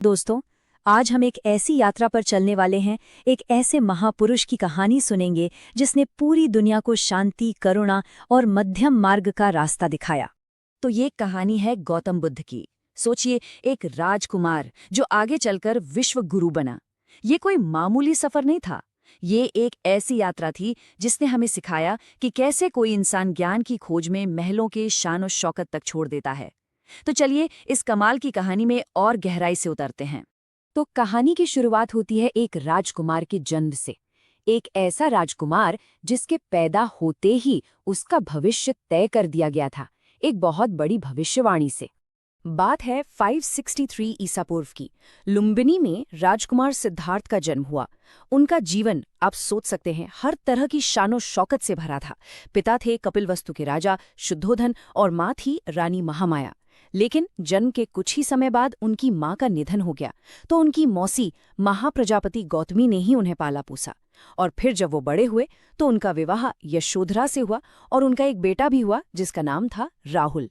दोस्तों, आज हम एक ऐसी यात्रा पर चलने वाले हैं, एक ऐसे महापुरुष की कहानी सुनेंगे जिसने पूरी दुनिया को शांति, करुणा और मध्यम मार्ग का रास्ता दिखाया। तो ये कहानी है गौतम बुद्ध की। सोचिए, एक राजकुमार जो आगे चलकर विश्व गुरु बना। ये कोई मामूली सफर नहीं था। ये एक ऐसी यात्रा थी जिसने हमें सिखाया कि कैसे कोई इंसान ज्ञान की खोज में महलों के शान और शौकत तक छोड़ देता है। तो चलिए इस कमाल की कहानी में और गहराई से उतरते हैं। तो कहानी की शुरुआत होती है एक राजकुमार के जन्म से। एक ऐसा राजकुमार जिसके पैदा होते ही उसका भविष्य तय कर दिया गया था, एक बहुत बड़ी भविष्यवाणी से। बात है 563 ईसा पूर्व की। लुम्बिनी में राजकुमार सिद्धार्थ का जन्म हुआ। उनका जीवन आप सोच सकते हैं हर तरह की शानो शौकत से भरा था। पिता थे कपिलवस्तु के राजा शुद्धोधन और माँ थी रानी महामाया। लेकिन जन्म के कुछ ही समय बाद उनकी माँ का निधन हो गया, तो उनकी मौसी महाप्रजापति गौतमी ने ही उन्हें पाला पोसा। और फिर जब वो बड़े हुए तो उनका विवाह यशोधरा से हुआ और उनका एक बेटा भी हुआ जिसका नाम था राहुल।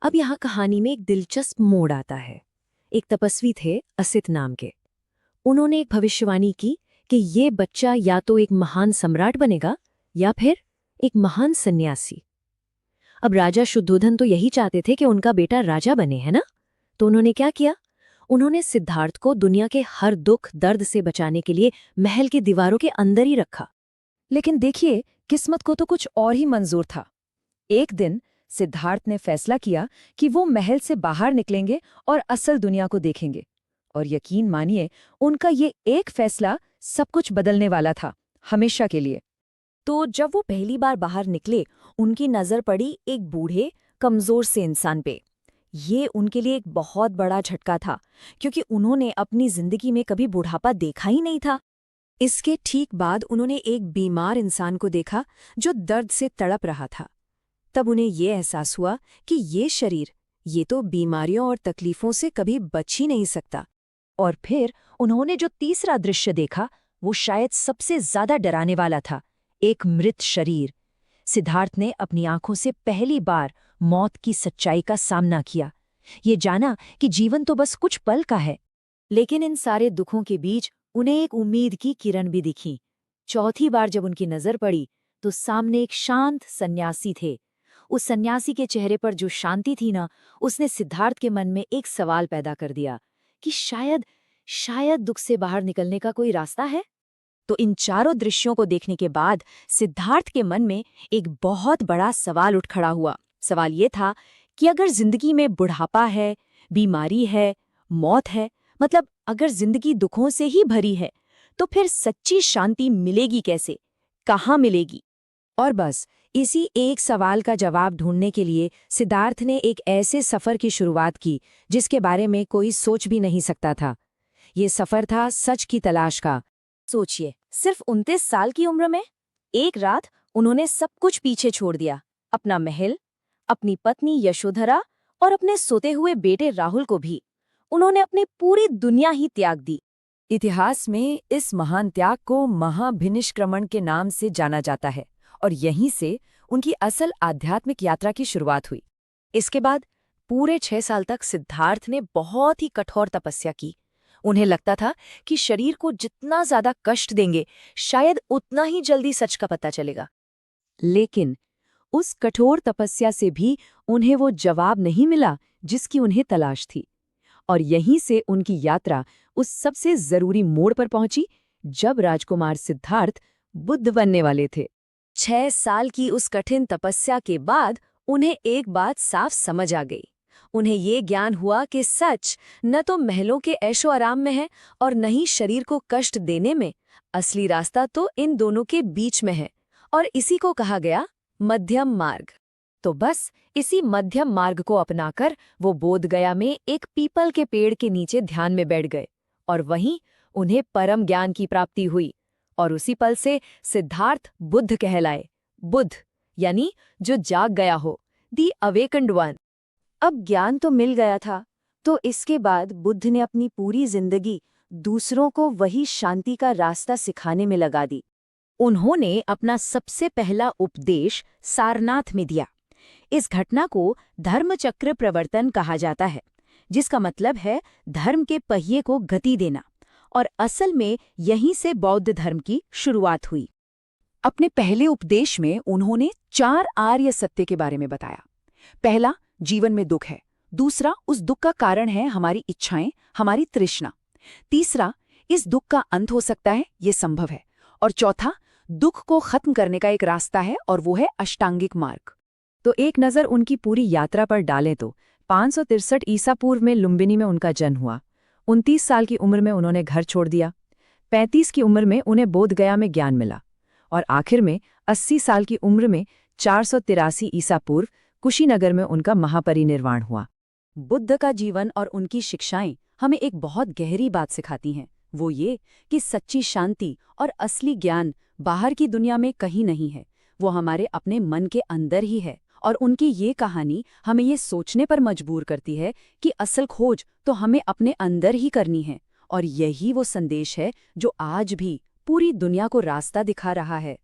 अब यहाँ कहानी में एक दिलचस्प मोड़ आता है। एक तपस्वी थे असित नाम के। उन्होंने एक भविष्यवाणी की कि ये बच्चा या तो एक महान सम्राट बनेगा या फिर एक महान सन्यासी। अब राजा शुद्धोधन तो यही चाहते थे कि उनका बेटा राजा बने, है ना? तो उन्होंने क्या किया? उन्होंने सिद्धार्थ को दुनिया के हर दुख दर्द से बचाने के लिए महल की दीवारों के अंदर ही रखा। लेकिन देखिए, किस्मत को तो कुछ और ही मंजूर था। एक दिन सिद्धार्थ ने फैसला किया कि वो महल से बाहर निकलेंगे और असल दुनिया को देखेंगे। और यकीन मानिए, उनका ये एक फैसला सब कुछ बदलने वाला था, हमेशा के लिए। तो जब वो पहली बार बाहर निकले, उनकी नजर पड़ी एक बूढ़े कमजोर से इंसान पे। ये उनके लिए एक बहुत बड़ा झटका था, क्योंकि उन्होंने अपनी जिंदगी में कभी बुढ़ापा देखा ही नहीं था। इसके ठीक बाद उन्होंने एक बीमार इंसान को देखा जो दर्द से तड़प रहा था। तब उन्हें ये एहसास हुआ कि ये शरीर, ये तो बीमारियों और तकलीफों से कभी बच ही नहीं सकता। और फिर उन्होंने जो तीसरा दृश्य देखा, वो शायद सबसे ज्यादा डराने वाला था। एक मृत शरीर। सिद्धार्थ ने अपनी आंखों से पहली बार मौत की सच्चाई का सामना किया। ये जाना कि जीवन तो बस कुछ पल का है। लेकिन इन सारे दुखों के बीच उन्हें एक उम्मीद की किरण भी दिखी। चौथी बार जब उनकी नजर पड़ी तो सामने एक शांत सन्यासी थे। उस सन्यासी के चेहरे पर जो शांति थी ना, उसने सिद्धार्थ के मन में एक सवाल पैदा कर दिया कि शायद दुख से बाहर निकलने का कोई रास्ता है। तो इन चारों दृश्यों को देखने के बाद सिद्धार्थ के मन में एक बहुत बड़ा सवाल उठ खड़ा हुआ। सवाल ये था कि अगर जिंदगी में बुढ़ापा है, बीमारी है, मौत है, मतलब अगर जिंदगी दुखों से ही भरी है, तो फिर सच्ची शांति मिलेगी कैसे, कहाँ मिलेगी? और बस इसी एक सवाल का जवाब ढूंढने के लिए सिद्धार्थ ने एक ऐसे सफर की शुरुआत की जिसके बारे में कोई सोच भी नहीं सकता था। ये सफर था सच की तलाश का। सोचिए, सिर्फ 29 साल की उम्र में एक रात उन्होंने सब कुछ पीछे छोड़ दिया। अपना महल, अपनी पत्नी यशोधरा और अपने सोते हुए बेटे राहुल को भी। उन्होंने अपनी पूरी दुनिया ही त्याग दी। इतिहास में इस महान त्याग को महाभिनिष्क्रमण के नाम से जाना जाता है और यहीं से उनकी असल आध्यात्मिक यात्रा की शुरुआत हुई। इसके बाद पूरे 6 साल तक सिद्धार्थ ने बहुत ही कठोर तपस्या की। उन्हें लगता था कि शरीर को जितना ज्यादा कष्ट देंगे, शायद उतना ही जल्दी सच का पता चलेगा। लेकिन उस कठोर तपस्या से भी उन्हें वो जवाब नहीं मिला जिसकी उन्हें तलाश थी। और यहीं से उनकी यात्रा उस सबसे जरूरी मोड़ पर पहुंची जब राजकुमार सिद्धार्थ बुद्ध बनने वाले थे। 6 साल की उस कठिन तपस्या के बाद उन्हें एक बात साफ समझ आ गई। उन्हें ये ज्ञान हुआ कि सच न तो महलों के ऐशो आराम में है और न ही शरीर को कष्ट देने में। असली रास्ता तो इन दोनों के बीच में है, और इसी को कहा गया मध्यम मार्ग। तो बस इसी मध्यम मार्ग को अपनाकर वो बोधगया में एक पीपल के पेड़ के नीचे ध्यान में बैठ गए, और वहीं उन्हें परम ज्ञान की प्राप्ति हुई। और उसी पल से सिद्धार्थ बुद्ध कहलाए। बुद्ध यानी जो जाग गया हो, दी अवेकन्ड वन। अब ज्ञान तो मिल गया था, तो इसके बाद बुद्ध ने अपनी पूरी जिंदगी दूसरों को वही शांति का रास्ता सिखाने में लगा दी। उन्होंने अपना सबसे पहला उपदेश सारनाथ में दिया। इस घटना को धर्मचक्र प्रवर्तन कहा जाता है। जिसका मतलब है धर्म के पहिए को गति देना। और असल में यहीं से बौद्ध धर्म की शुरुआत हुई। अपने पहले उपदेश में उन्होंने 4 आर्य सत्य के बारे में बताया। पहला, जीवन में दुख है। दूसरा, उस दुख का कारण है हमारी इच्छाएं, हमारी तृष्णा। तीसरा, इस दुख का अंत हो सकता है, ये संभव है। और चौथा, दुख को खत्म करने का एक रास्ता है और वो है अष्टांगिक मार्ग। तो एक नज़र उनकी पूरी यात्रा पर डालें तो 563 ईसा पूर्व में लुम्बिनी में उनका जन्म हुआ। 29 साल की उम्र में उन्होंने घर छोड़ दिया। 35 की उम्र में उन्हें बोधगया में ज्ञान मिला। और आखिर में 80 साल की उम्र में 483 ईसा पूर्व कुशीनगर में उनका महापरिनिर्वाण हुआ। बुद्ध का जीवन और उनकी शिक्षाएं हमें एक बहुत गहरी बात सिखाती हैं। वो ये कि सच्ची शांति और असली ज्ञान बाहर की दुनिया में कहीं नहीं है, वो हमारे अपने मन के अंदर ही है। और उनकी ये कहानी हमें ये सोचने पर मजबूर करती है कि असल खोज तो हमें अपने अंदर ही करनी है। और यही वो संदेश है जो आज भी पूरी दुनिया को रास्ता दिखा रहा है।